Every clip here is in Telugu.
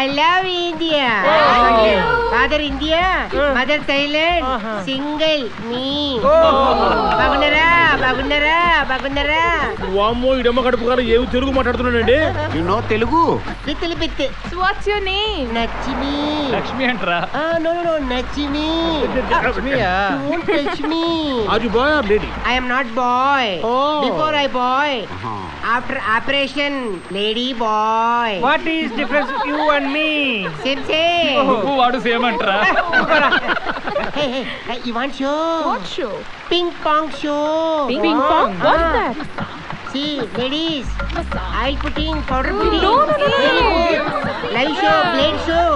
I love India. Father India, mother Thailand, single me. బాగున్నారా? వామ్మో ఇడమ్మ కడుపు కాదు ఏమి తెలుగు మాట్లాడుతున్నానండి. You know Telugu? Little bit. So what's your name? Nachimi. Lakshmi అంటరా? No, Nachimi. లక్ష్మియా? Don't touch me. Are you boy or lady? I am not boy. Oh. Before I boy. After operation, lady boy. What is difference you and me? Same. నువ్వు వాడు same అంటరా? Hey, you want show? What show? Ping pong show. Ping pong? What's that? See, ladies, oil putting, powder putting. No. Live show, blade show.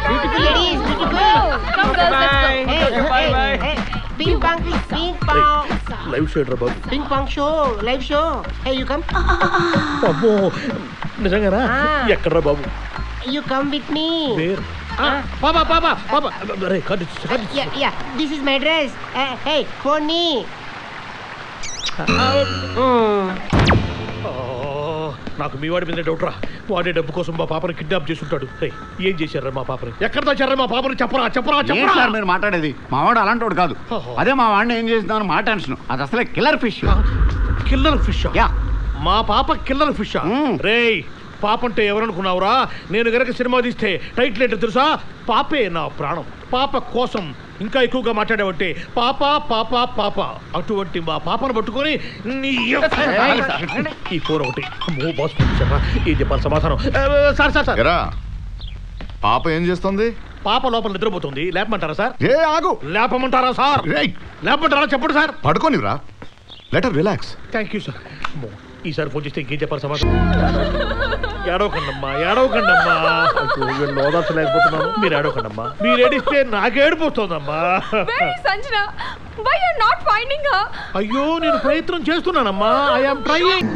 Beautiful ladies, beautiful. Come girls, let's go. Hey. Ping pong. Live show రా బాబు. Ping pong show, live show. Hey, you come. అబ్బో నిజంగానా? ఎక్కడ్రా బాబు? You come with me. Where? పాపా అరే cut. Yeah. This is my dress. Hey, phone me. నాకు మీ వాడి మీద డౌట్ రా. వాడే డబ్బు కోసం మా పాపని కిడ్నాప్ చేసి ఉంటాడు. ఏం చేశారా మా పాపని? ఎక్కడ దాచారా మా పాపని? చెప్పరా సార్ మీరు మాట్లాడేది? మా వాడు అలాంటి వాడు కాదు. అదే మా వాడిని ఏం చేస్తున్నాను మా టెన్షన్. అది అసలే killer fish. Killer fish? Yeah. మా పాప కిల్లర్ ఫిష్? రేయ్ పాప అంటే ఎవరనుకున్నావురా? నేను గనక సినిమా తీస్తే టైటిల్ ఏంటో తెలుసా? పాపే నా ప్రాణం. పాప కోసం ఇంకా ఎక్కువగా మాట్లాడేవంటే పాప అటువంటి మా పాపను పట్టుకొని ఈ ఫోన్ ఒకటి. అమ్మో బాస్ పంపించారా? ఏం చెప్పాలి సమాధానం? సార్ పాప ఏం చేస్తుంది? పాప లోపల నిద్రపోతుంది. లేపమంటారా సార్? ఆగు. లేపమంటారా సార్? లేపమంటారా? చెప్పండి సార్. పడుకోనిరా. Let her relax. Thank you sir. ఈసారి ఫోన్ చేస్తే ఇంకేం చెప్పాలి సమాధానం? ఏడవకండమ్మా. ఓదార్చలేకపోతున్నాను. మీరు ఏడవకండమ్మా. మీరు ఏడిస్తే నాకేడిపోతుందమ్మా. Sanjana, why you're not finding her? అయ్యో నేను ప్రయత్నం చేస్తున్నానమ్మా. I am trying.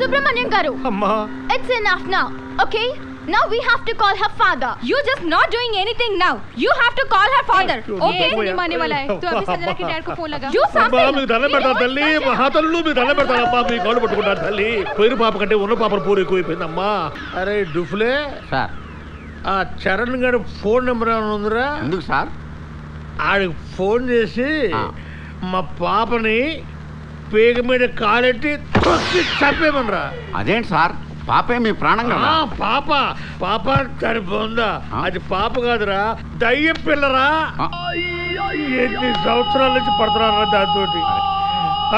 Subramaniam garu. అమ్మా. It's enough now. Okay? Now we have to call her father. You're just not doing anything now. You have to call her father. Okay? नहीं मानने वाला है. तो अभी संजना के डैड को फोन लगा. You something. మీకు దండం పెడతా తల్లి. మహాతల్లు మీకు దండం పెడతానమ్మా. మీ కాళ్ళు పట్టుకుంటాను తల్లి. పోయిన పాప కంటే ఉన్న పాపను పూరు ఎక్కువైపోయిందమ్మా. అరే డుఫ్లే సార్, ఆ చరణ్ గారి ఫోన్ నెంబర్ ఏమైనా ఉందిరా? ఎందుకు సార్? ఆడికి ఫోన్ చేసి మా పాపని పేగ మీద కాలెట్టి తొక్కి చంపేమనరా. అదేంటి సార్? పాపే మీ ప్రాణం కదా. పాప చనిపోందా? అది పాప కాదురా, దయ్యం పిల్లరా. ఎన్ని సంవత్సరాల నుంచి పడుతున్నారా దాంతో.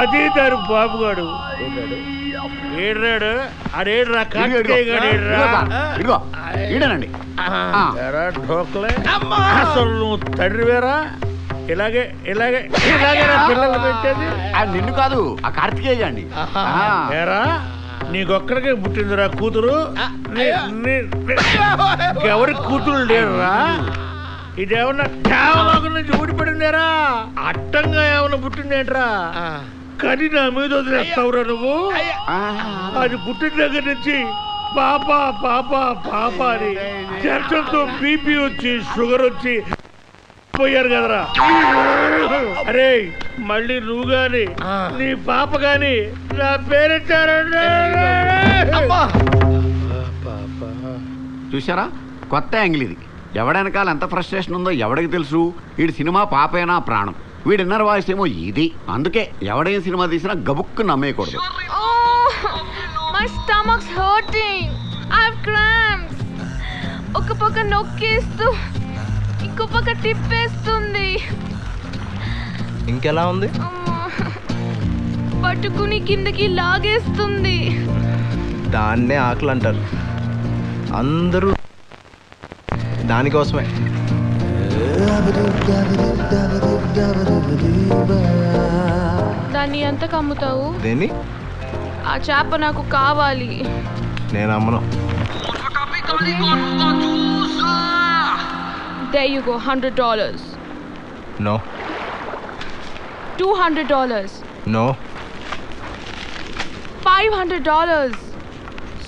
అదే దాని బాబుగాడు ఏడ్రాడు. ఆడేడ్రా కార్తికేయ గాడు ఈడనండి. అసలు నువ్వు తండ్రివేరా? ఇలాగే పిల్లలు పెట్టేది? నిన్ను కాదు, ఆ కార్తికేయ అండి. నీకొక్కడికే పుట్టిందిరా కూతురు? ఎవరికి కూతురు లేరురా? ఇదేమన్నా కేవలం నుంచి ఊడిపడిందేరా? అట్టంగా ఏమన్నా పుట్టిందేంట్రా? కని నా మీద వదిలేస్తావురా నువ్వు? అది పుట్టిన దగ్గర నుంచి పాప అని టెన్షన్తో బీపీ వచ్చి షుగర్ వచ్చి పోయారు కదరా. అరే మళ్ళీ నువ్వు గాని నీ పాప గాని నా పేరెట్టారంటే చూసారా? కొత్త యాంగిల్ ఇది. ఎవడెనకాల ఎంత ఫ్రస్ట్రేషన్ ఉందో ఎవడికి తెలుసు? వీడి సినిమా పాపేనా ప్రాణం. వీడి ఇన్నర్ వాయిస్ ఏమో ఇది. అందుకే ఎవడేం సినిమా తీసినా గబుక్కు నమ్మేయకూడదు. My stomach's hurting. I have cramps. ఒక పక్క నొక్కేస్తూ ఇంకో పక్క తిప్పేస్తుంది. ఇంకెలా ఉంది? పట్టుకుని కిందకి లాగేస్తుంది. దాన్నే ఆకలి అంటారు. అందరూ దానికోసమే. దాన్ని ఎంతకు అమ్ముతావు? దేన్ని? ఆ చేప నాకు కావాలి. నేను అమ్మను. There you go, $100. No. $200. No. $500.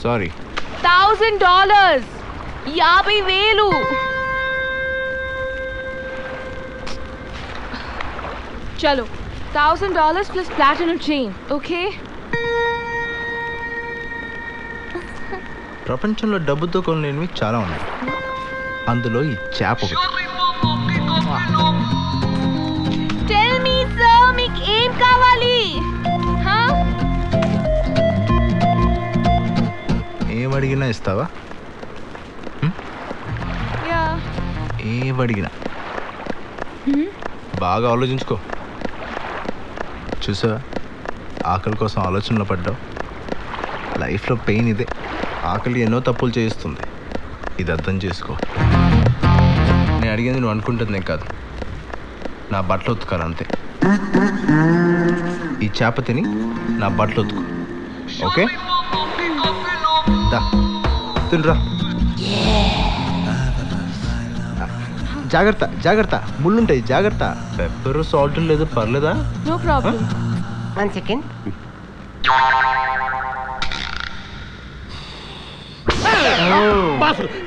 Sorry. $1,000. 50,000. Chalo, $1,000 plus platinum chain, okay? ప్రపంచంలో డబ్బుతో కొనలేనివి చాలా ఉన్నాయి. అందులో ఈ చేప ఒకటి. Tell me sir, మీకు ఏం కావాలి? ఏం అడిగినా ఇస్తావా? ఏం అడిగినా బాగా ఆలోచించుకో. చూసా, ఆకలి కోసం ఆలోచనలో పడ్డావు. లైఫ్లో పెయిన్ ఇదే. ఆకలి ఎన్నో తప్పులు చేయిస్తుంది. ఇది అర్థం చేసుకో. నేను అడిగింది నువ్వు అనుకుంటుంది కాదు, నా బట్టలు ఉతుకాలి అంతే. ఈ చేప తిని నా బట్టలు ఉతుకు, ఓకే? తినరా. జాగ్రత్త జాగ్రత్త, ముళ్ళుంటాయి, జాగ్రత్త. పెప్పర్ సాల్ట్ లేదు, పర్లేదా? No problem. 1 second.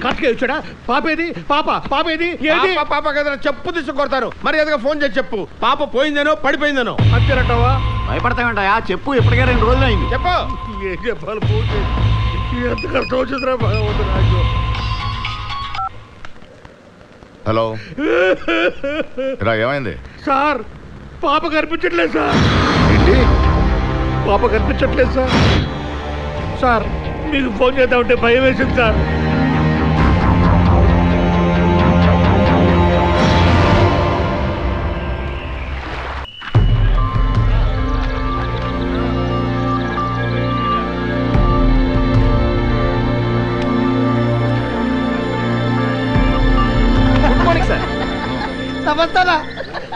కరెక్ట్గా వచ్చాడా? పాపేది? పాపేది? పాప కదా, చెప్పు తీసుకొడతాను. మరి ఏదైనా ఫోన్ చేసి చెప్పు, పాప పోయిందనో పడిపోయిందనో. అంతేనంటావా? భయపడతామంటా? చెప్పు, ఇప్పటికే 2 రోజులు అయింది. చెప్పు. ఏం చెప్పాలి? ఫోన్ చేసి ఎంత కష్టం వచ్చిందిరా భగవంతుడు నాకు. హలో, ఇలా ఏమైంది సార్? పాప కనిపించట్లేదు సార్. ఏంటి? పాప కనిపించట్లేదు సార్. సార్, మీకు ఫోన్ చేద్దామంటే భయం వేసింది సార్. నమస్తానా.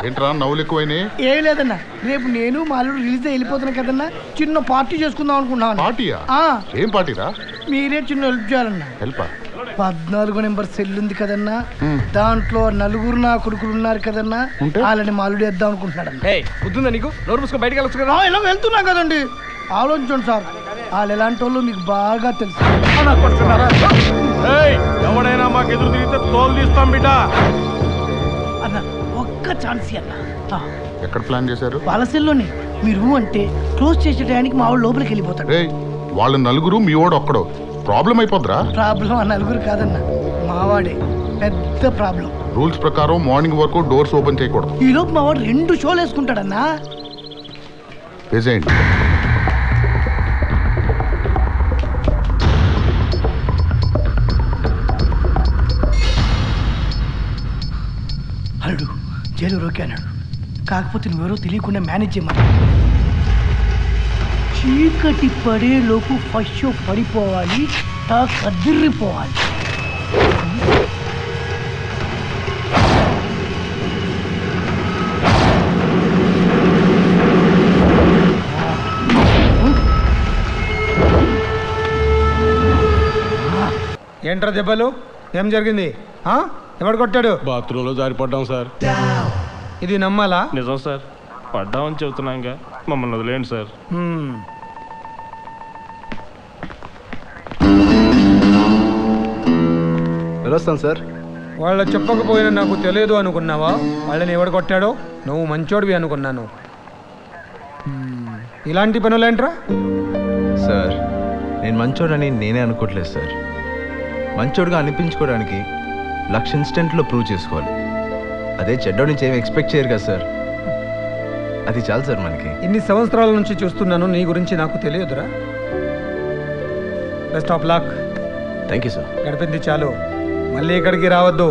ఏంట్రా నవ్వులు ఎక్కువైనాయి? ఏం లేదన్నా, రేపు నేను మా అల్లుడు రిలీజ్ అయి వెళ్ళిపోతున్నా కదన్నా, చిన్న పార్టీ చేసుకుందాం అనుకున్నాను. పార్టీయా? ఏం పార్టీరా? మీరే చిన్న హెల్ప్ చేయాలన్నా. హెల్పా? 14 నెంబర్ సెల్ ఉంది కదన్నా, దాంట్లో 4 నా కొడుకులు ఉన్నారు కదన్నా, వాళ్ళని మా అల్లుడు వేద్దాం అనుకుంటున్నాడన్నా. బుద్ధుందా నీకు? నోరు మూసుకొని బయటకు వెళ్ళొచ్చు కదా. ఇలా వెళ్తున్నా కదండి, ఆలోచించండి సార్. వాళ్ళు ఎలాంటి వాళ్ళు మీకు బాగా తెలుసు. ఎవడైనా మాకు ఎదురు తిరిగితే తోలు తీస్తాం బిడ్డ. అన్న ఒక్క ఛాన్స్ అన్న. ఎక్కడ ప్లాన్ చేశారు? వాళ్ళ సెల్లోనే. మీరు అంటే క్లోజ్ చేసే టైంకి మా వాడు లోపలికి వెళ్ళిపోతాడు. వాళ్ళు 4, మీ వాడు ఒక్కడో. ప్రాబ్లం అయిపోద్రా? ప్రాబ్లం ఆ 4 కాదన్న, మావాడే పెద్ద ప్రాబ్లం. రూల్స్ ప్రకారం మార్నింగ్ వరకు డోర్స్ ఓపెన్ చేయకూడదు. ఈ లోపు మా వాడు 2 షోలు వేసుకుంటాడన్నా. వేసేయండి. అల్లుడు జైలు రోకే అన్నాడు, కాకపోతే నువ్వెవరో తెలియకుండా మేనేజ్ చేయమని. చీకటి పడేలోపు ఫస్ట్ షో పడిపోవాలి, కదిరిపోవాలి. ఏంట్రా దెబ్బలు? ఏం జరిగింది? ఎవడు కొట్టాడు? బాత్రూంలో జారిపడ్డాం సార్. ఇది నమ్మాలా? నిజం సార్, పడ్డామని చెబుతున్నాగా, మమ్మల్ని వదిలేండి సార్. వెళ్ళొస్తాను సార్. వాళ్ళు చెప్పకపోయినా నాకు తెలియదు అనుకున్నావా? వాళ్ళని ఎవడు కొట్టాడో? నువ్వు మంచోడివి అనుకున్నాను. ఇలాంటి పనులేంట్రా? సార్, నేను మంచోడని నేనే అనుకోవట్లేదు సార్. మంచోడుగా అనిపించుకోవడానికి 1,00,000 ఇన్స్టెంట్లో ప్రూవ్ చేసుకోవాలి. అదే చెడ్డోడి నుంచి ఏమి ఎక్స్పెక్ట్ చేయరు కదా సార్. అది చాలు సార్ మనకి. ఇన్ని సంవత్సరాల నుంచి చూస్తున్నాను, నీ గురించి నాకు తెలియదురా. Best of luck. Thank you sir. గడిపింది చాలు, మళ్ళీ ఇక్కడికి రావద్దు.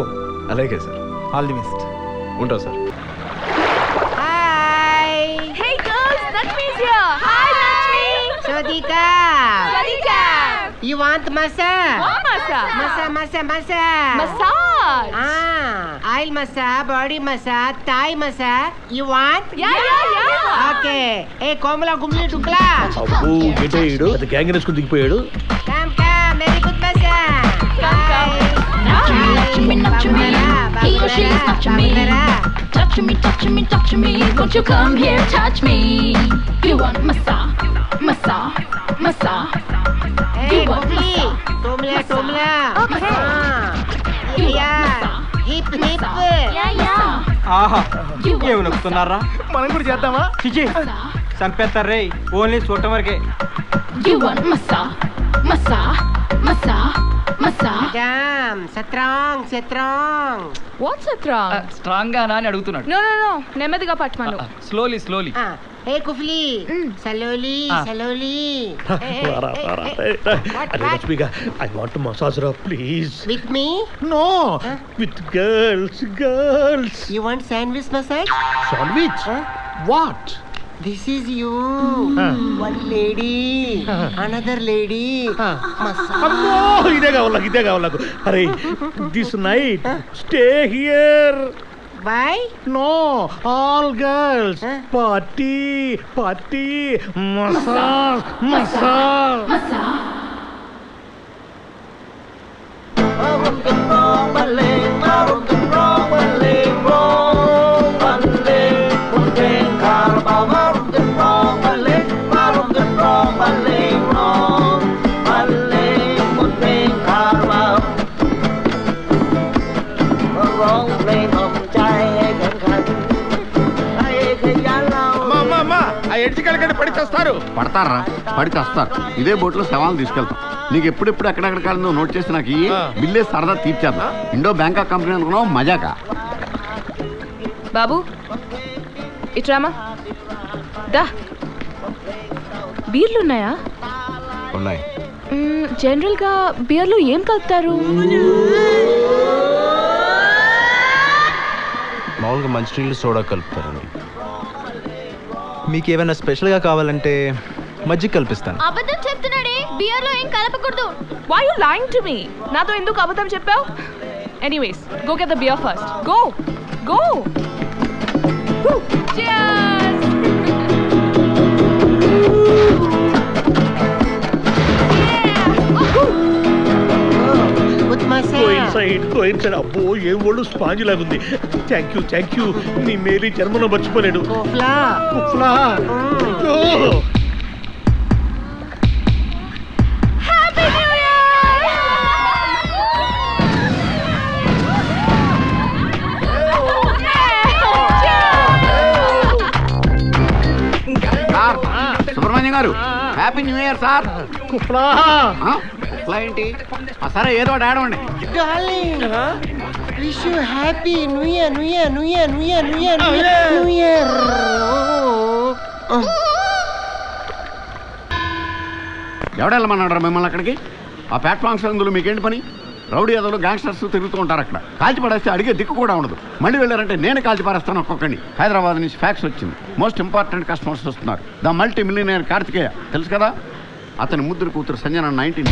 అలాగే సార్. All the best. ఉంటాం sir. Hey girls, Lakshmi's here. Hi Lakshmi. Swadika. Swadika. You want massage? What massage? Massage. Massage. Oil massage, body massage, Thai massage. You want? Yeah. Okay. Hey, Komala Gumli Dukla. అబ్బో గెటేయుడు అది గ్యాంగ్ వేసుకుని దిగిపోయాడు. Come, very good massage. Come. Touch me. He or she is touching me. Touch me. Won't you come here, touch me? You want massage? Hey, Gumli. Tomla. Okay. Yeah. Hip. Yeah. ఆహా, ఏమి నొక్కుతున్నారా? మనం కూడా చేద్దామా? చిచి చంపేస్తారే, ఓన్లీ చూడటం వరకే. You want massage? What's strong? Strong గా అని అడుగుతున్నాడు. నో నో నో, నెమ్మదిగా పట్టుమను. Slowly slowly. ఏ కుఫ్లీ slowly slowly. I want to massage her, please. With me? No, with girls. You want sandwich massage? Sandwich? What? This is you. One lady, another lady. అమ్మో, ఇదే కావాలి నాకు. అరే, this night stay here. Why? No, all girls. Party. Massage. పడతారా? పడి చేస్తారు. ఇదే బోట్లో శవాలు తీసుకెళ్తాం. నీకు ఎప్పుడెప్పుడు ఎక్కడెక్కడ కాలంలో నోట్ చేసి నాకు బిల్లే సరదా తీర్చేద్దాం. ఇండో బ్యాంకాక్ కంపెనీ అనుకున్నావు, మజాకా. బాబు ఇట్రామా, దా. బీర్లు ఉన్నాయా? ఉన్నాయి. జనరల్ గా బీర్లు ఏం కలుపుతారు? మామూలుగా మంచినీళ్ళు సోడా కలుపుతారండి. మీకు ఏమైనా స్పెషల్గా కావాలంటే మజ్జిగ కల్పిస్తాను. అబద్ధం చెప్తున్నాడే, బియర్ లో ఏం కలపకూడదు. Why you lying to me? నాతో ఎందుకు అబద్ధం చెప్పావు? Anyways, go get the beer first. Go. Cheers. Go inside. అబ్బో, ఏ ఒళ్ళు స్పాంజ్ లాగుంది. Thank you. నీ మేరీ జన్మలో మర్చిపోలేడు. కుఫ్లా. Happy new year. Subrahmanyam garu, happy new year sir. కుఫ్లా ఏంటి? సరే, ఏదో ఆడవండి. Darling, wish you happy New Year. ఎవడెళ్ళమన్నాడు మిమ్మల్ని అక్కడికి? ఆ ప్లాట్ఫామ్స్ అందులో మీకేంటి పని? రౌడీ అదలు గ్యాంగ్స్టర్స్ తిరుగుతూ ఉంటారు అక్కడ. కాల్చి పడేస్తే అడిగే దిక్కు కూడా ఉండదు. మళ్ళీ వెళ్ళారంటే నేను కాల్చి పారేస్తాను ఒక్కొక్కడిని. హైదరాబాద్ నుంచి ఫ్యాక్స్ వచ్చింది. మోస్ట్ ఇంపార్టెంట్ కస్టమర్స్ వస్తున్నారు. ద మల్టీ మిలియనర్ కార్తికేయ తెలుసు కదా, అతని ముద్దురు కూతురు సంజన 19.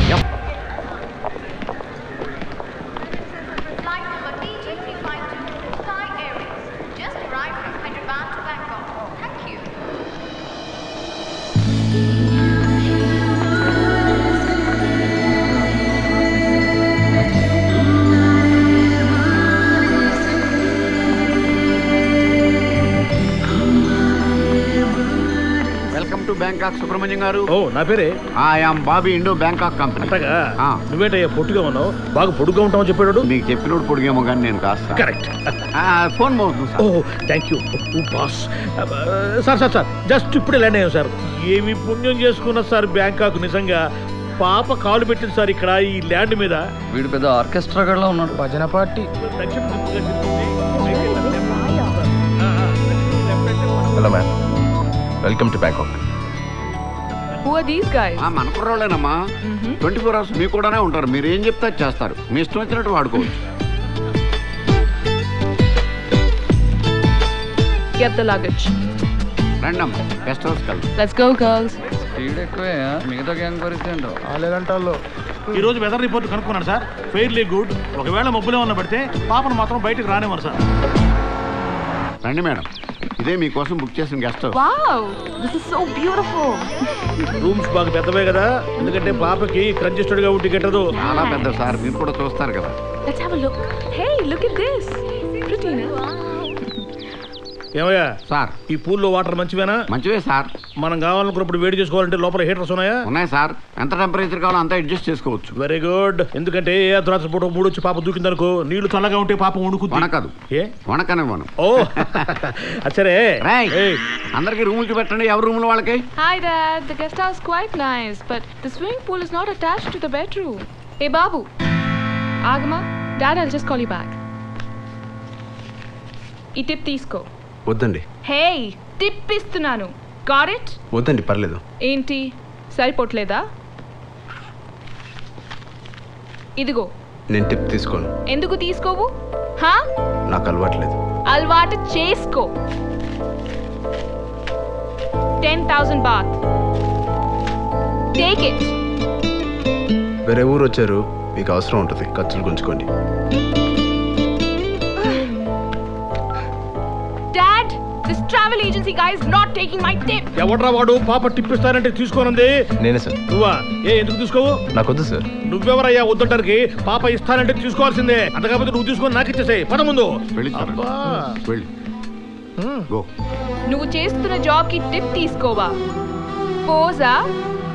బ్యాంకాక్ సుబ్రహ్మణ్యం గారు. ఓ, నా పేరే. I'm Bobby, Indo Bangkok company. నువ్వేటయ్యా పొట్టుగా ఉన్నావు? బాగా పొడుగ్గా ఉంటావు చెప్పాడు. నీకు చెప్పినోడు పొడిగేమో కానీ నేను కాస్త. కరెక్ట్. ఫోన్ మోగుతుంది. ఓ, thank you boss. Sir just ఇప్పుడే ల్యాండ్ అయ్యాం సార్. ఏమి పుణ్యం చేసుకున్నా సార్ బ్యాంకాక్. నిజంగా పాప కాలు పెట్టింది సార్ ఇక్కడ ఈ ల్యాండ్ మీద. వీడు పెద్ద ఆర్కెస్ట్రా గడ్లా ఉన్నాడు. భజన party. Hello ma'am, welcome to Bangkok. Who are these guys? మన కుర్రోళ్ళేనమ్మా. 24 hours మీకు కూడానే ఉంటారు. మీరు ఏం చెప్తే చేస్తారు. మీ ఇష్టం వచ్చినట్టు వాడుకోవచ్చు. Get the luggage. రండమ్మా, గెస్ట్ హౌస్ కల్. Let's go girls. స్పీడ్ ఎక్కువే. మిగతా గ్యాంగ్ పరిస్థితి ఏంటో. ఈ రోజు వెదర్ రిపోర్ట్ కనుక్కున్నాను సార్. Fairly good. ఒకవేళ మబ్బులు ఏమన్నా పడితే పాపను మాత్రం బయటకు రానివ్వరు సార్. రండి మేడం, ఇదే మీకోసం బుక్ చేసిన guest house. Wow, this is so beautiful. Rooms బాగా పెద్దవే కదా, ఎందుకంటే పాపకి కంజెస్టెడ్ గా ఉండి గిట్టదు. చాలా పెద్ద సార్, మీరు కూడా చూస్తారు కదా. Let's have a look. Hey, look at this. Pretty, no? ఏమయ్యా సార్, ఈ పూల్లో వాటర్ మంచివేనా? మంచివే సార్. మనం కావాలనుకున్నప్పుడు వేడి చేసుకోవాలంటే లోపల హీటర్స్ ఉన్నాయా? ఉన్నాయి సార్. ఎంత టెంపరేచర్ కావాలో అంతా అడ్జస్ట్ చేసుకోవచ్చు. Very good. ఎందుకంటే ఏ అర్ధరాత్రి పూట మూడు వచ్చి పాప దూకిందనుకో, నీళ్లు చల్లగా ఉంటే పాప వణుకుద్ది. వణకదు. ఏ వణకనివ్వను. ఓ సరే, అందరికి రూములు చూపెట్టండి. ఎవరి రూములు వాళ్ళకి. Hi Dad, the guest house quite nice, but the swimming pool is not attached to the bedroom. Hey Babu, ఆగమా dad I'll just call you back. ఈ టిప్ తీసుకో. వద్దండి. హే టిప్ ఇస్తున్నాను. Got it? వద్దండి పర్లేదు. ఏంటి సరిపోట్లేదా? ఇదిగో. నేను టిప్ తీసుకోను. ఎందుకు తీసుకోవు? హా? నాకు అలవాట్లేదు. అలవాటు చేసుకో. 10,000 baht. Take it. వేరే ఊరు వచ్చారు, మీకు అవసరం ఉంటుంది, ఖర్చులు గుంచుకోండి. Dad, this travel agency guy is not taking my tip. ఎవడ్రా వాడు పాప టిప్ ఇస్తానంటే తీసుకోనంది? నేనే సార్. నువ్వా? ఎందుకు తీసుకోవు? నాకు వద్దు సార్. నువ్వెవరయ్యా వద్దంటానికి? పాప ఇస్తానంటే తీసుకోవాల్సిందే. అంత కాకపోతే నువ్వు తీసుకొని నాకు ఇచ్చేసాయి. పద ముందు. నువ్వు చేస్తున్న జాబ్ కి టిప్ తీసుకోవా? పోజా?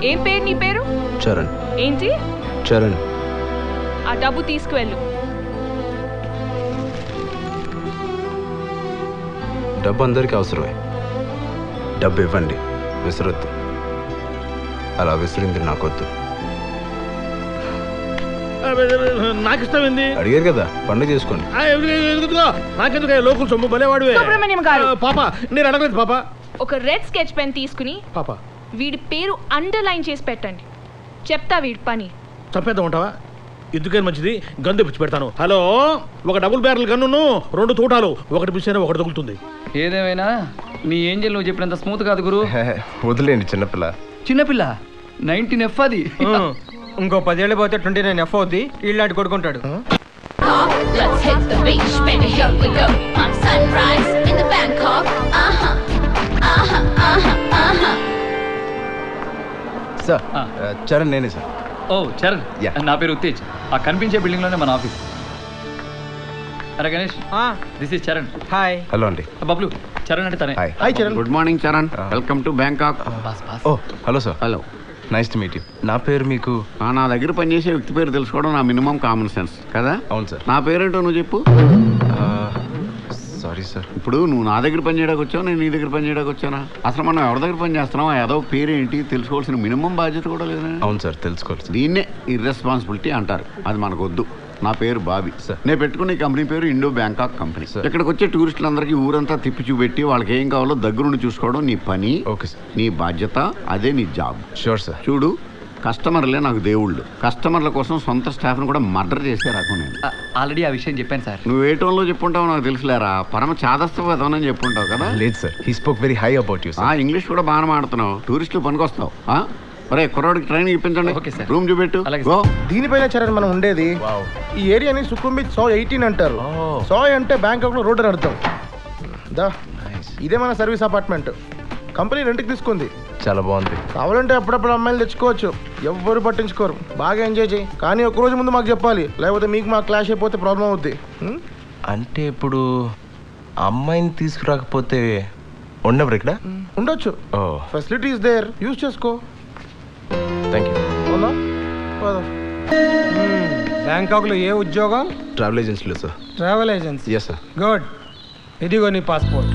ఏం పేరు నీ పేరు? చరణ్. ఏంటి? చరణ్. ఆ డబ్బు తీసుకువెళ్ళు. డబ్బు అందరికీ అవసరమే. డబ్బు ఇవ్వండి, విసరొద్దు. అలా విసిరింది నాకొద్దు. నాకు ఇష్టమైంది అడిగారు కదా, పండుగ చేసుకోండి. నాకెందుకు లోకల్ సొమ్ము బలేవాడివే. సుబ్రహ్మణ్యం గారు. పాప నేను అడగలేదు పాప. ఒక రెడ్ స్కెచ్ పెన్ తీసుకుని పాప వీడి పేరు అండర్లైన్ చేసి పెట్టండి. చెప్తా వీడి పని. చంపేద్దాం ఉంటావా? ఎందుకని మంచిది, గన్ తెప్పించి పెడతాను. హలో, ఒక డబుల్ బ్యారల్ గన్ను, 2 తూటాలు, ఒకటి మిస్ అయినా ఒకటి తగులుతుంది. ఏదేమైనా నీ ఏంజల్ నువ్వు చెప్పినంత స్మూత్ కాదు గురు. వదిలేండి, చిన్నపిల్ల. చిన్నపిల్ల 19F అది. ఇంకో 10 ఏళ్ళు పోతే 29F అవుద్ది. ఇలాంటి కొడుకుంటాడు. Let's hit the beach, baby, here we go. On sunrise in the Bangkok. Sir, Charan నేనే సార్. ఓ చరణ్, నా పేరు ఉత్తేజ్. ఆ కనిపించే బిల్డింగ్ లోనే మన ఆఫీస్. అరే Ganesh, this is Charan. Hi. Hello అండి. బబ్లు, చరణ్ అంటే తనే. Hi Charan. Good morning Charan, welcome to Bangkok. Oh hello sir. Hello, nice to meet you. నా పేరు మీకు? నా దగ్గర పనిచేసే వ్యక్తి పేరు తెలుసుకోవడం నా మినిమం కామన్ సెన్స్ కదా. అవును సార్. నా పేరేంటో నువ్వు చెప్పు. Sorry sir. ఇప్పుడు నువ్వు నా దగ్గర పని చేయడానికి వచ్చావు, నేను నీ దగ్గర పని చేయడానికి వచ్చానా? అసలు మనం ఎవరి దగ్గర పని చేస్తున్నాం, ఏదో పేరేంటి తెలుసుకోవాల్సిన మినిమం బాధ్యత కూడా లేదా? అవును సార్, తెలుసుకోవాలి. దీన్నే ఇర్రెస్పాన్సిబిలిటీ అంటారు. అది మనకు వద్దు. నా పేరు బాబీ సార్. నేను పెట్టుకున్న ఈ కంపెనీ పేరు ఇండో బ్యాంకాక్ కంపెనీ. ఇక్కడికి వచ్చే టూరిస్టులందరికీ ఊరంతా తిప్పి చూపెట్టి వాళ్ళకి ఏం కావాలో దగ్గరుండి చూసుకోవడం నీ పని. Okay sir. నీ బాధ్యత, అదే నీ జాబ్. Sure sir. చూడు, కస్టమర్లే నాకు దేవుళ్ళు. కస్టమర్ల కోసం సొంత స్టాఫ్ను కూడా మర్డర్ చేసే రకం నేను. ఆల్రెడీ ఆ విషయం చెప్పాను సార్. నువ్వు ఏ టోన్లో చెప్పుంటావు నాకు తెలుసులేరా. పరమ చాదస్తని చెప్పుంటావు కదా. లేదు sir, he spoke very high about you. English కూడా బాగా మాడుతున్నావు. టూరిస్టులు పనికొస్తావు. ఒరే కుర్రాడికి ట్రైనింగ్ ఇప్పించండి. రూమ్ చూపెట్టు. దీనిపైన చరణ్ మనం ఉండేది. ఈ ఏరియాని సుఖుంబిత్ 118 అంటారు. 100 అంటే బ్యాంకాక్ లో రోడ్ అని అర్థం. ఇదే మన సర్వీస్ అపార్ట్మెంట్. కంపెనీ రెంట్కి తీసుకుంది. చాలా బాగుంది. కావాలంటే అప్పుడప్పుడు అమ్మాయిలు తెచ్చుకోవచ్చు, ఎవ్వరు పట్టించుకోరు. బాగా ఎంజాయ్ చేయి, కానీ ఒక రోజు ముందు మాకు చెప్పాలి, లేకపోతే మీకు మా క్లాష్ అయిపోతే ప్రాబ్లం అవుద్ది. అంటే ఇప్పుడు అమ్మాయిని తీసుకురాకపోతే ఉండవు ఇక్కడ? ఉండొచ్చు, ఫెసిలిటీస్ దేర్, యూజ్ చేసుకో. Thank you. బ్యాంకాక్ లో ఏ ఉద్యోగం? ట్రావెల్ ఏజెన్సీలో సార్. Travel agency? Yes sir. Good. ఇదిగో నీ passport.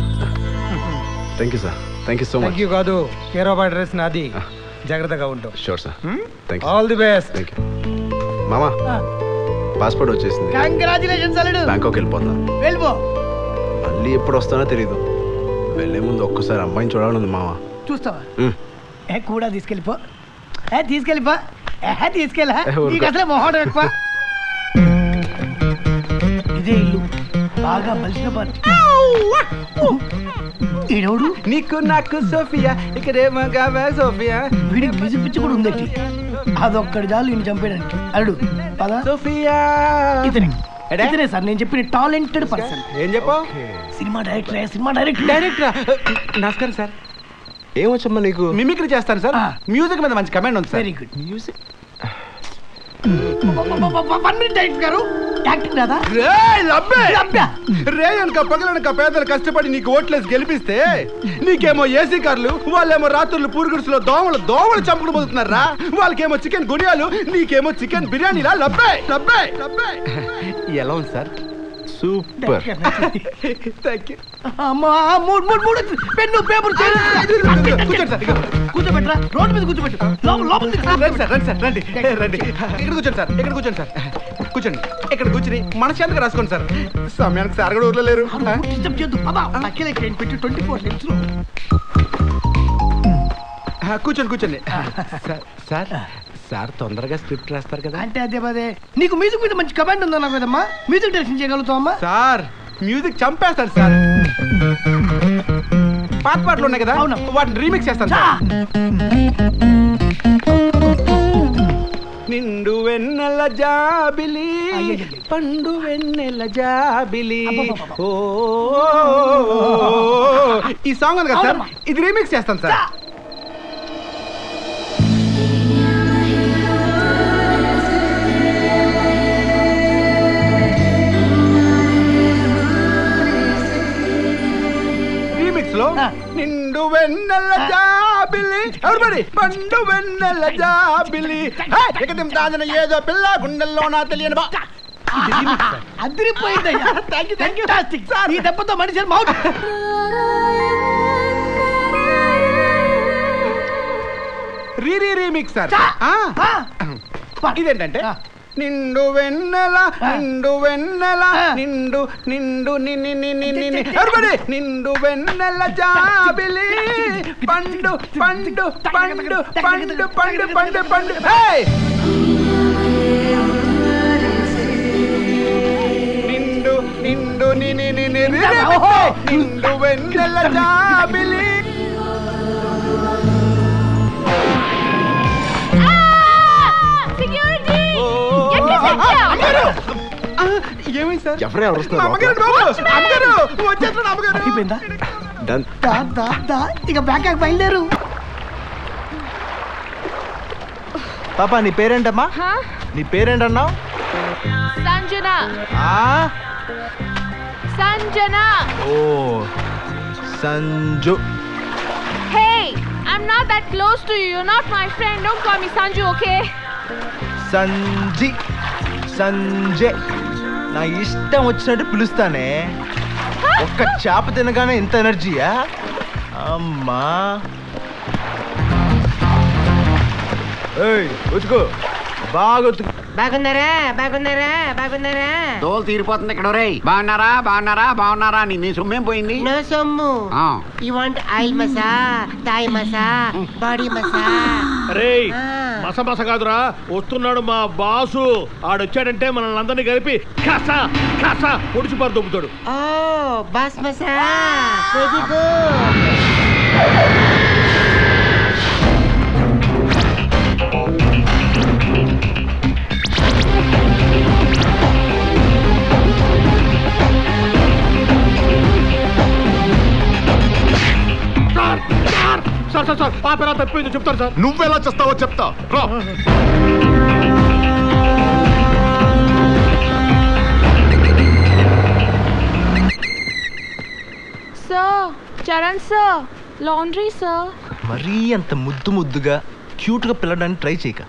Thank you sir. Thank you so much. Thank you కాదు, కేర్ ఆఫ్ అడ్రస్ నాది. జాగ్రత్తగా ఉంటావు. Sure sir. Thank you. All the best. Thank you. మామా, పాస్పోర్ట్ వచ్చేసింది. కంగ్రాచులేషన్స్ అల్లుడు. బ్యాంకాక్ వెళ్ళిపోతున్నా. వెళ్ళిపో. మళ్ళీ ఎప్పుడు వస్తానో తెలియదు. వెళ్ళే ముందు ఒక్కసారి అమ్మాయిని చూడాలని మామ. చూస్తావా? కూడా తీసుకెళ్ళిపో. తీసుకెళ్ళిపో. తీసుకెళ్ళా. నీకు అసలే మొహం ఎక్కువ. ఇదే ఇల్లు, బాగా బలిసిన పార్టీ. ఈడోడు నీకు నాకు సోఫియా, ఇక్కడేమో సోఫియా. వీడికి మ్యూజిక్ పిచ్చి కూడా ఉందట్టి. అదొక్కడి చాలు ఈయన చంపేయడానికి. అల్లుడు పదా. సోఫియా ఇతనే సార్ నేను చెప్పిన టాలెంటెడ్ పర్సన్. ఏం చెప్పావు? Cinema director. నమస్కారం సార్. ఏమొచ్చమ్మా నీకు? మిమిక్రీ చేస్తాను సార్. మ్యూజిక్ మీద మంచి కమెంట్ ఉంది sir. Very good. Music 1 minute director గారు, యాక్టింగ్ రాదా? రే అనక పగలనక పేదలు కష్టపడి నీకు ఓట్లేసి గెలిపిస్తే నీకేమో ఏసీ కార్లు, వాళ్ళేమో రాత్రులు పూరుగుడుసులో దోమలు చంపుడు పోతున్నారా. వాళ్ళకేమో చికెన్ గుడియాలు, నీకేమో చికెన్ బిర్యానీలా. లబ్బే. ఎలా ఉంది సార్? సూపర్. Thank you. అమ్మా మూడు పెన్ను పేపర్ కూర్చోండి సార్, కూర్చోబెట్టరా, రోడ్డు మీద కూర్చోబెట్టు. రండి. ఇక్కడ కూర్చోండి సార్, ఇక్కడ కూర్చోండి సార్. కూర్చోండి, ఇక్కడ కూర్చుని మనశాంతిగా రాసుకోండి సార్. సమయానికి సార్ కూడా ఊర్లో లేరు. కూర్చోండి. సార్ సార్ తొందరగా స్క్రిప్ట్ రాస్తారు కదా. అంటే అదే నీకు మ్యూజిక్ మీద మంచి కమాండ్ ఉందన్నా కదమ్మా, మ్యూజిక్ డైరెక్షన్ చేయగలుగుతావమ్మా? సార్ మ్యూజిక్ చంపేస్తాను సార్. పాటలు ఉన్నాయి కదా, వాటిని రీమిక్స్ చేస్తాను సార్. నిండు వెన్నెల జాబిలి, పండు వెన్నెల జాబిలి, ఓ ఈ సాంగ్ ఉంది కదా సార్, ఇది రీమిక్స్ చేస్తాను సార్. నిండు వెన్నెల జాబిలి, ఎవరిబడి పండు వెన్నెల జాబిలి, ఎకదిం దాజన ఏదో పిల్ల గుండెల్లో నా తెలియని బా. అదిరిపోయిందయ్యా. ఈ దెబ్బతో మనిషి రీమిక్స్ సార్. ఇదేంటంటే నిండు వెన్నెల నిండు వెన్నెల నిండు నిండు ఎవరిబడి నిండు వెన్నెల జాబిలి, పండు పండు పండు పండు పండు పండు పండు నిండు నిండు నిండు వెన్నెల జాబిలి. ఏమైంది సార్? ఇక బ్యాంకాక్ బయలుదేరు. పాపా నీ పేరేంటమ్మా? నీ పేరేంటన్నావు? సంజన. సంజన. ఓ Sanju. Hey, I'm not that close to you. You're not my friend. Don't call me Sanju, okay? Sanjay నా ఇష్టం వచ్చినట్టు పిలుస్తానే. ఒక్క చేప తినగానే ఇంత ఎనర్జీయా అమ్మా? ఉతుకు బాగా బాగున్నారా దోలు తీరిపోతుంది ఇక్కడ. బాగున్నారా నీ సొమ్మేం పోయింది? నో సొమ్ము. You want oil massage, Thai massage, body massage. అరే మస కాదురా, వస్తున్నాడు మా బాసు. ఆడొచ్చాడంటే మనల్ని అందరినీ కలిపి కసా కసా పొడిచిపారు దొబ్బుతాడు. ఓ బాస్ మసా, వెరీ గుడ్. సార్ పాప ఎలా తప్పిందో చెప్తారు సార్. నువ్వెలా చేస్తావో చెప్తా రా. Sir Charan sir, laundry sir. మరీ అంత ముద్దుగా క్యూట్గా పిల్లడానికి ట్రై చేయక.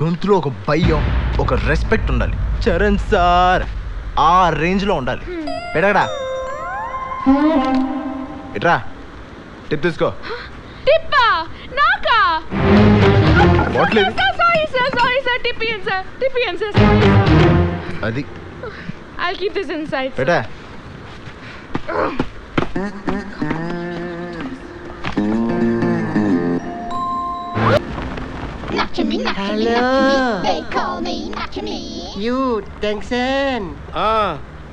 గొంతులో ఒక భయం, ఒక రెస్పెక్ట్ ఉండాలి. చరణ్ సార్ ఆ రేంజ్లో ఉండాలి. ఎడగడా ఇట్రా, టిప్ తీసుకో. టిప్పా నాకా? బాట్లేదు. సారీ సార్, టిప్పియన్ సార్. అది I'll keep this inside. బేటా హలో. You tension.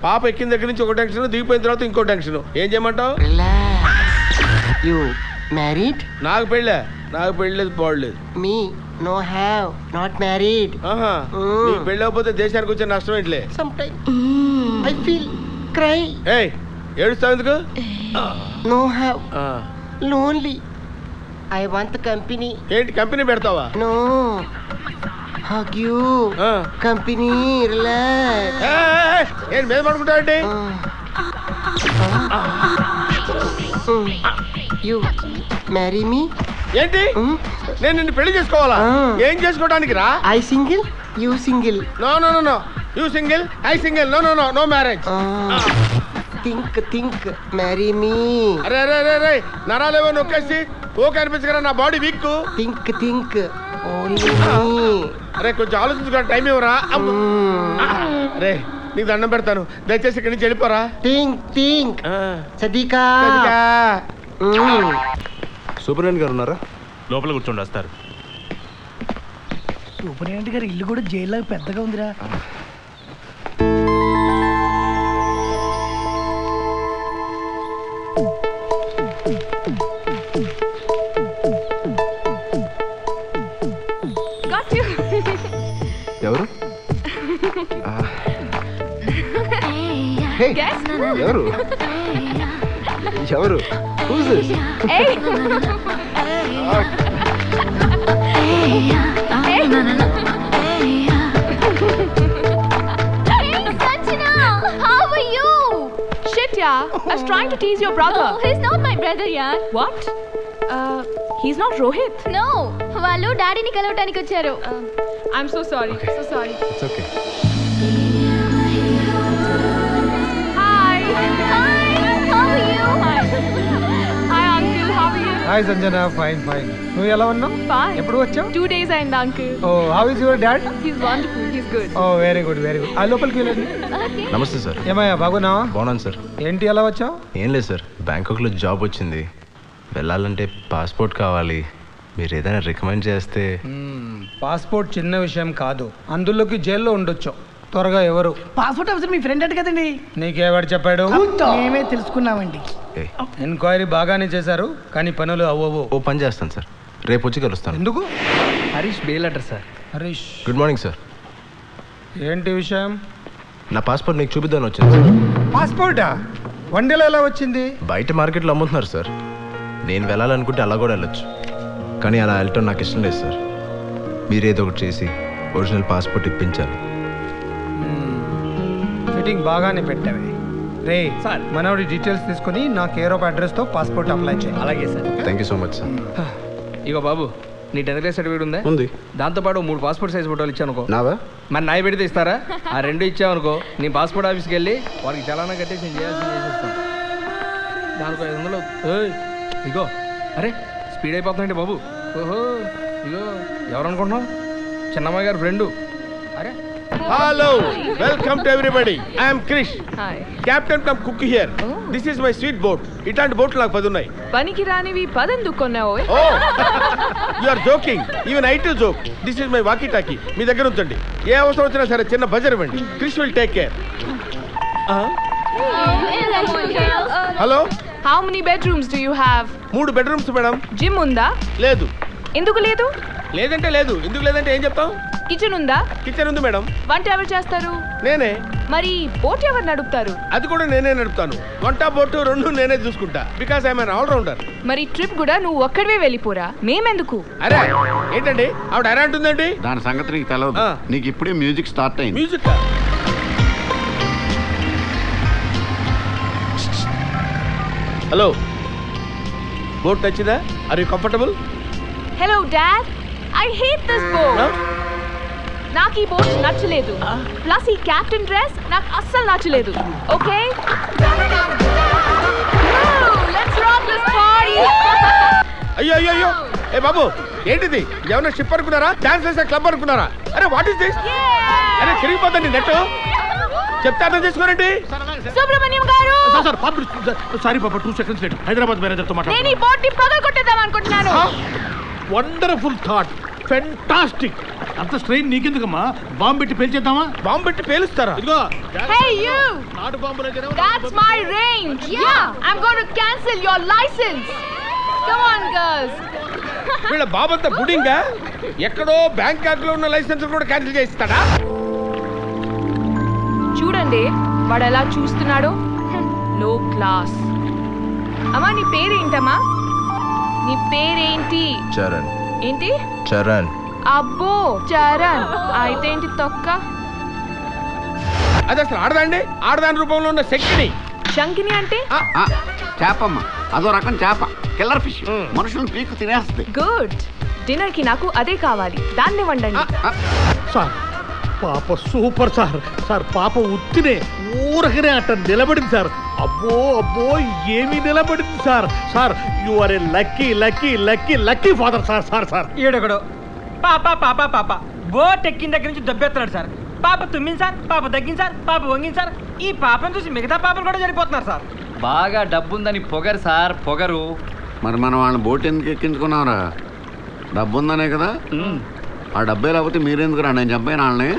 పాప ఎక్కిన దగ్గర నుంచి ఒక టెన్షన్, దిగిపోయిన తర్వాత ఇంకో టెన్షన్. ఏం చేయమంటావు? You married? నాకు పెళ్ళలేదు పోవట్లేదు. మీ నో హ్యావ్ నాట్ మ్యారీడ్. నీకు పెళ్ళకపోతే దేశానికి వచ్చే నష్టం ఏంటిలే. I feel cry. ఏయ్ ఏడుస్తావు ఎందుకు? No have, lonely. I want company. ఏంటి కంపెనీ పెడతావా? No hug you company. Relax. ఏంటి మీద పడుకుంటావండి? You marry me. ఏంటి నేను నిన్ను పెళ్లి చేసుకోవాలా? ఏం చేసుకోవడానికి రా? I single, you single. No you single, I single. No no no no marriage. Think marry me. అరే అరే అరే అరే నరాలేవో నొక్కేసి ఓకే అనిపించగల నా body weak. Think only me. అరే కొంచెం ఆలోచించుకో, టైం ఇవ్వరా. అరే నీకు దండం పెడతాను, దయచేసి ఇక్కడి నుంచి వెళ్ళిపోరా. థింక్ సదికా. సూపరింటెండెంట్ గారు ఉన్నారా? లోపల కూర్చోండి, వస్తారు. సూపరింటెండెంట్ గారి ఇల్లు కూడా జైల్లో పెద్దగా ఉందిరా. ఎవరు? ఎవరు ఎవరు? Who's this? I was trying to tease your brother. Oh, he's not my brother, yaar. What? He's not Rohit. No, వాళ్ళు డాడీని కలవడానికి వచ్చారు. I'm so sorry. Okay. So sorry. It's okay. Hi, how are you? Hi, uncle. How are you? Hi Sanjana. Fine. నువ్వు ఎలా ఉన్నావు? Fine. ఎప్పుడు వచ్చావు? 2 days అయింది, uncle. Oh, how is your dad? He's wonderful. He's good. Oh, very good. ఆ లోపలికి వెళ్ళండి. నమస్తే సార్. ఏమయ్యా, బాగున్నావా? బాగున్నాను సార్. ఏంటి ఎలా వచ్చావు? ఏం లేదు సార్, బ్యాంకాక్లో జాబ్ వచ్చింది. వెళ్ళాలంటే పాస్పోర్ట్ కావాలి. మీరు ఏదైనా రికమెండ్ చేస్తే. పాస్పోర్ట్ చిన్న విషయం కాదు, అందులోకి జైల్లో ఉండొచ్చు. త్వరగా ఎవరు? పాస్పోర్ట్ ఆఫీసర్ మీ ఫ్రెండ్ అట కదండి. నీకెవడు చెప్పాడు? మేమే తెలుసుకున్నామండి. ఎంక్వైరీ బాగానే చేశారు, కానీ పనులు అవ్వవు. ఓ పని చేస్తాను సార్, రేపు వచ్చి కలుస్తాను. ఎందుకు? Harish bail letter sir. Harish, good morning sir. ఏంటి విషయం? నా పాస్పోర్ట్ నీకు చూపిద్దామని వచ్చింది సార్. పాస్పోర్టా? వన్ డేలో ఎలా వచ్చింది? బయట మార్కెట్లో అమ్ముతున్నారు సార్. నేను వెళ్ళాలనుకుంటే అలా కూడా వెళ్ళొచ్చు, కానీ అలా వెళ్ళటం నాకు ఇష్టం లేదు సార్. మీరేదో ఒకటి చేసి ఒరిజినల్ పాస్పోర్ట్ ఇప్పించాలి. ఫిట్టింగ్ బాగానే పెట్టావే. రే సార్, మనోడి డీటెయిల్స్ తీసుకుని నా కేర్ ఆఫ్ అడ్రస్తో పాస్పోర్ట్ అప్లై చేయి. అలాగే sir. Thank you so much sir. ఇగో బాబు, నీ 10th క్లాస్ సర్టిఫికేట్ ఉందా? ఉంది. దాంతోపాటు 3 పాస్పోర్ట్ సైజ్ ఫోటోలు ఇచ్చానుకో. నావా? మరి నాయ పెడితే ఇస్తారా? ఆ 2 ఇచ్చావనుకో, నీ పాస్పోర్ట్ ఆఫీస్కి వెళ్ళి వారికి చలానా కట్టేసి నేను చేయాల్సింది చేసేస్తాను. దానికో 500. ఇగో, అరే స్పీడ్ అయిపోతుందండి బాబు. ఓహో, ఇగో ఎవరు అనుకుంటున్నావు? చిన్నమ్మాయి గారి ఫ్రెండు. అరే hello, welcome to everybody. I'm Krish, Hi. Captain come cook here. This is my sweet boat. ఇట్లాంటి బోట్లు నాకు 10 ఉన్నాయి. పనికి రానివి 10 ఎందుకు కొన్నావు? ఓ, you are joking. Even I too joke. This is my walkie talkie. మీ దగ్గర ఉంచండి. ఏ అవసరం వచ్చినా సరే చిన్న బజర్ ఇవ్వండి. Krish will take care. Hello, How many bedrooms do you have? 3 bedrooms madam. Gym ఉందా? లేదు. ఎందుకు లేదు? లేదంటే లేదు, ఎందుకు లేదంటే ఏం చెప్తాం? కిచెన్ ఉందా? కిచెన్ ఉంది మేడం. వంట ఎవరు చేస్తారు? నేనే. మరి బోట్ ఎవరు నడుపుతారు? అది కూడా నేనే నడుపుతాను. వంట బోటు 2 నేనే చూసుకుంటా. Because I'm an all rounder. మరి ట్రిప్ కూడా నువ్వు ఒక్కడివే వెళ్ళిపోరా, మేమెందుకు? అరే ఏంటండి ఆవిడ అరే అంటుందండి? దాని సంగతి నీకు తెలియదు. నీకు ఇప్పుడే మ్యూజిక్ స్టార్ట్ అయింది. మ్యూజిక్? హలో, బోట్ నచ్చిందా? Are you comfortable? Hello dad, I hate this boat. నాకు ఈ బోట్ నచ్చలేదు. ప్లస్ ఈ క్యాప్టెన్ డ్రెస్ నాకు అస్సలు నచ్చలేదు. Okay, let's rock this party. అయ్యో అయ్యో అయ్యో, ఏ బాబు ఏంటిది? ఏమన్నా షిప్ అనుకున్నారా? డాన్స్ చేసే క్లబ్ అనుకున్నారా? అరే వాట్ ఇస్ దిస్? అరే తిరిగిపోతండి నెట్. చెప్తే అర్థం చేసుకోరండి. సుబ్రహ్మణ్యం గారు, సారీ పాప, 2 seconds లేట్. హైదరాబాద్ మేనేజర్తో నేను ఈ మాట్లాడుతున్నాను. బోట్ ని పగలగొట్టేద్దాం అనుకుంటున్నాను. Wonderful thought, fantastic. అంత స్ట్రెయిన్ నీకెందుకమ్మా? బాంబు పెట్టి పేల్చేద్దామా? బాంబు పెట్టి పేలుస్తారా? ఇదిగో Hey you! నాటు బాంబులు అయితే That's my range. Yeah, I'm going to cancel your license. Come on, girls. వీళ్ళ బాబంతా బుడింగా ఎక్కడో బ్యాంకాక్ లో ఉన్న లైసెన్స్ కూడా క్యాన్సిల్ చేస్తాడా? చూడండి వాడు ఎలా చూస్తున్నాడో. లో క్లాస్. అమ్మా నీ పేరేంటమ్మా? నీ పేరేంటి? చరణ్. ఏంటి? చరణ్. అబ్బో చరణ్. అయితే ఏంటి తొక్క? అది అసలు ఆడదండి. ఆడదాని రూపంలో ఉన్న శక్తిని. శంకిని అంటే? చేపమ్మ, అదో రకం చేప. Killer fish. మనుషులను పీకు తినేస్తుంది. గుడ్. డిన్నర్ కి నాకు అదే కావాలి. దాన్ని వండండి. సార్ పాప సూపర్ సార్. సార్ పాప ఉత్తినే ఊరకనే అట్ట నిలబడింది సార్. అబ్బో అబ్బో ఏమి నిలబడింది sir. Sir you are a lucky lucky lucky lucky father sir. Sir sir ఈడొకడు పాప పాప పాప బోట్ ఎక్కిన దగ్గర నుంచి దెబ్బెత్తున్నాడు సార్. పాప తుమ్మింది సార్, పాప దగ్గింది సార్, పాప వంగింది సార్. ఈ పాపను చూసి మిగతా పాపలు కూడా చనిపోతున్నారు సార్. బాగా డబ్బుందని పొగరు సార్, పొగరు. మరి మనం వాళ్ళని బోట్ ఎందుకు ఎక్కించుకున్నారా? డబ్బు ఉందనే కదా. ఆ డబ్బే లేకపోతే మీరెందుకు రా? నేను చంపాను వాళ్ళని.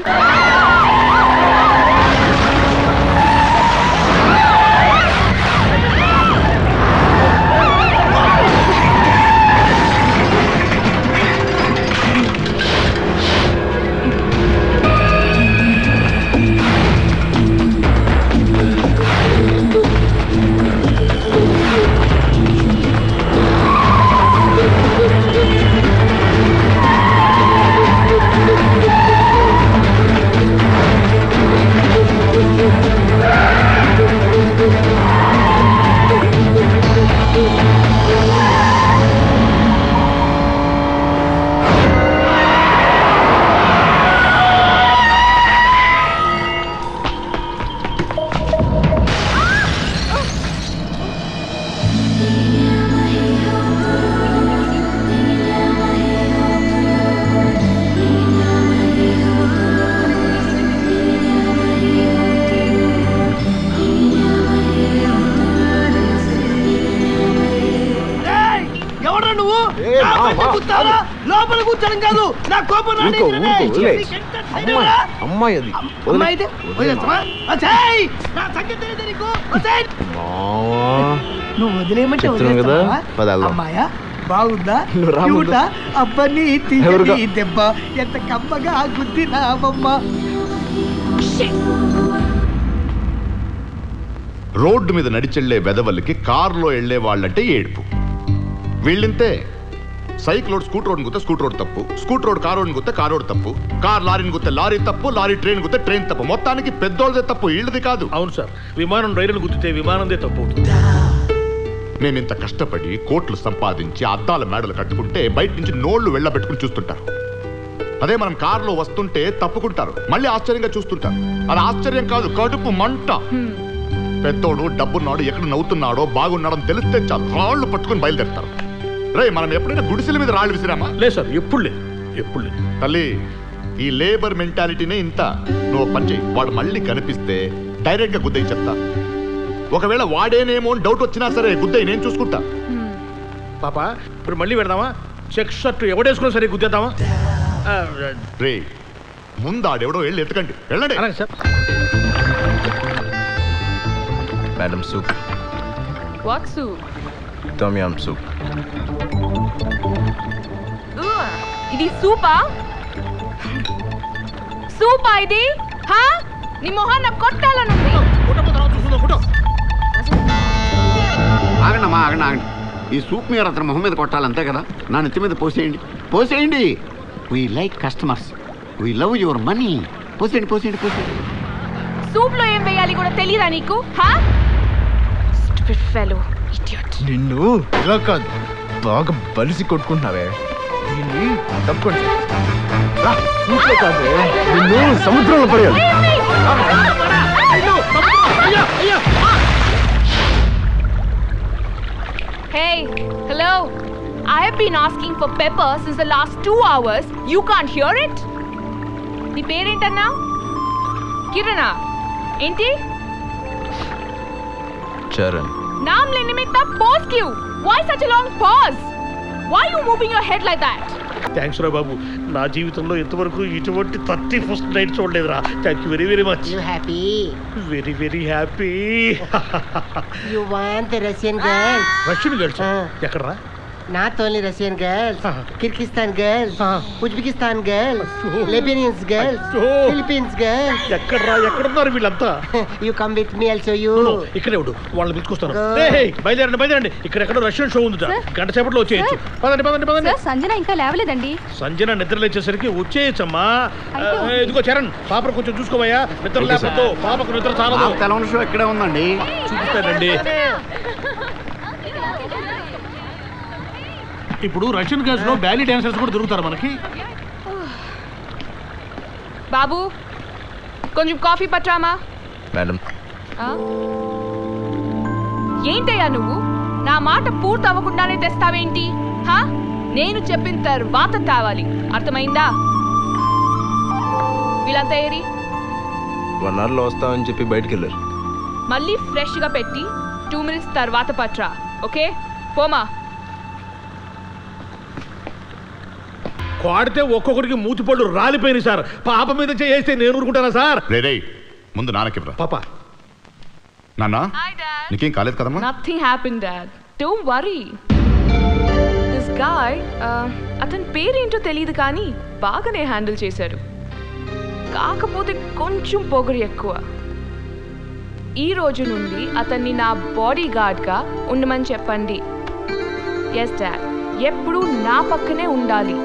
లోపల కూర్చోడం కాదు నా కోపం. అమ్మాయి అది నువ్వు వదిలేయమంటే అమ్మాయా బాగుందా? అబ్బని దెబ్బ ఎంత కమ్మగా గుద్దినావమ్మ. రోడ్డు మీద నడిచెళ్లే వెదవలకి కారులో వెళ్లే వాళ్ళంటే ఏడుపు. వీళ్ళింతే. సైకిల్ రోడ్ స్కూటర్ రోడ్ గుత్తే స్కూటర్ రోడ్ తప్పు, స్కూటర్ రోడ్ కార్ రోడ్ గుత్తే కార్ రోడ్ తప్పు, కార్ లారీని గుత్తే లారీ తప్పు, లారీ ట్రైన్ గుత్తే ట్రైన్ తప్పు. మొత్తానికి పెద్దోళ్ళదే తప్పు, వీళ్ళది కాదు. అవును సార్, విమానం రైలును గుర్తితే విమానందే తప్పు అవుతుంది. నేను ఇంత కష్టపడి కోట్లు సంపాదించి అద్దాల మేడలు కట్టుకుంటే బయట నుంచి నోళ్లు వెళ్ళబెట్టుకుని చూస్తుంటారు. అదే మనం కారులో వస్తుంటే తప్పుకుంటారు, మళ్ళీ ఆశ్చర్యంగా చూస్తుంటారు. అది ఆశ్చర్యం కాదు, కడుపు మంట. పెద్దోడు డబ్బున్నాడు ఎక్కడ నవ్వుతున్నాడో బాగున్నాడో తెలిస్తే చాలు రాళ్లు పట్టుకుని బయలుదేరుతారు. రే మనం ఎప్పుడైనా గుడిసెల మీద రాళ్ళు విసిరామా? లేదు సార్, ఎప్పుడు లేదు, ఎప్పుడు లేదు. తల్లి, ఈ లేబర్ మెంటాలిటీనే ఇంత. నువ్వు పని చెయ్యి, వాడు మళ్ళీ కనిపిస్తే డైరెక్ట్ గా గుద్దయి చెప్తా. ఒకవేళ వాడేనేమో డౌట్ వచ్చినా సరే గుద్దయి నేను చూసుకుంటా. పాప ఇప్పుడు మళ్ళీ పెడదామా? చెక్ షర్ట్ ఎవడేసుకున్నా సరే గుద్దేద్దామా? రే ముందు ఆడెవడో వెళ్ళి ఎత్తుకండి, వెళ్ళండి. Sir madam soup. What soup? Tom yum soup. ఇది సూపా? సూపా ఇది? హా? నీ మొహం నాకు కొట్టాలనుంది. ఆగండమ్మా, ఆగండి ఆగండి. ఈ సూప్ మీరు అతని మొహం మీద కొట్టాలి, అంతే కదా. నా నెత్తి మీద పోసేయండి, పోసేయండి. We like customers, we love your money. పోసేయండి పోసేయండి పోసేయండి. సూప్ లో ఏం వేయాలి కూడా తెలియదా నీకు? హా? Stupid fellow, idiot. నిన్ను ఇలా కాదు, బాగా బలిసి కొట్టుకుంటున్నావే. దీన్ని తప్పుకోండి. నిన్ను సముద్రంలో పడేయాలి. Hey, hello. I have been asking for pepper since the last 2 hours. You can't hear it? నీ పేరేంటన్నా? కిరణా? ఏంటి? చరణ్. नाम लेने में इतना pause क्यों? Why such a long pause? Why are you moving your head like that? Thanks రా బాబు, నా జీవితంలో ఇంతవరకు ఇటువంటి 31st నైట్ చూడలేదురా. Thank you very very much. You happy? Very very happy. You want the Russian girls? Russian girls ఎక్కడరా? Not only Russian girls, Kyrgyzstan girls, Uzbekistan girls, Lebanese girls, Philippines girls. ఎక్కడున్నారు వీళ్ళంతా? You come with me, I'll show you. ఇక్కడే ఉండు, వాళ్ళని పిలుచుకొస్తాను. బయలుదేరండి బయలుదేరండి, ఇక్కడ ఎక్కడో రష్యన్ షో ఉంది, గంట సేపట్లో వచ్చేయచ్చు. పదండి పదండి పదండి. సంజన ఇంకా లేవలేదండి. సంజన నిద్ర లేచేసరికి వచ్చేయచ్చమ్మా. ఇదిగో చరణ్, పాపను కొంచెం చూసుకోవయ్యా. నిద్ర లేకపోతే పాపకు నిద్ర చాలదు. తెలవని షో ఇక్కడే ఉందండి, చూపిస్తానండి. ఇప్పుడు రష్యన్ గర్ల్స్ లో బ్యాలీ డాన్సర్స్ కూడా దొరుకుతారు మనకి. బాబు కొంచెం కాఫీ పట్టామా? మేడం ఏంటయ్యా నువ్వు నా మాట పూర్తి అవ్వకుండానే తెస్తావేంటి? హా, నేను చెప్పిన తర్వాత తేవాలి, అర్థమైందా? వీళ్ళంతా ఏరి 1 అవర్లో వస్తామని చెప్పి బయటికి వెళ్ళారు. మళ్ళీ ఫ్రెష్గా పెట్టి 2 minutes తర్వాత పట్రా. ఓకే, పోమా. కొడితే ఒక్కొక్కడికి మూతిపళ్ళు రాలిపోయినాయి సార్. పాప మీద చేస్తే నేను ఊరుకుంటానా సార్? రే ముందు నాన్నకి పాప నాన్న నీకేం కాలేదు కదమ్మా? Nothing happened, Dad. Don't worry. This guy, అతని పేరేంటో తెలియదు కానీ బాగానే హ్యాండిల్ చేశాడు. కాకపోతే కొంచెం పొగరు ఎక్కువ. ఈ రోజు నుండి అతన్ని నా బాడీ గార్డ్గా ఉండమని చెప్పండి. ఎస్ డాడ్, ఎప్పుడూ నా పక్కనే ఉండాలి.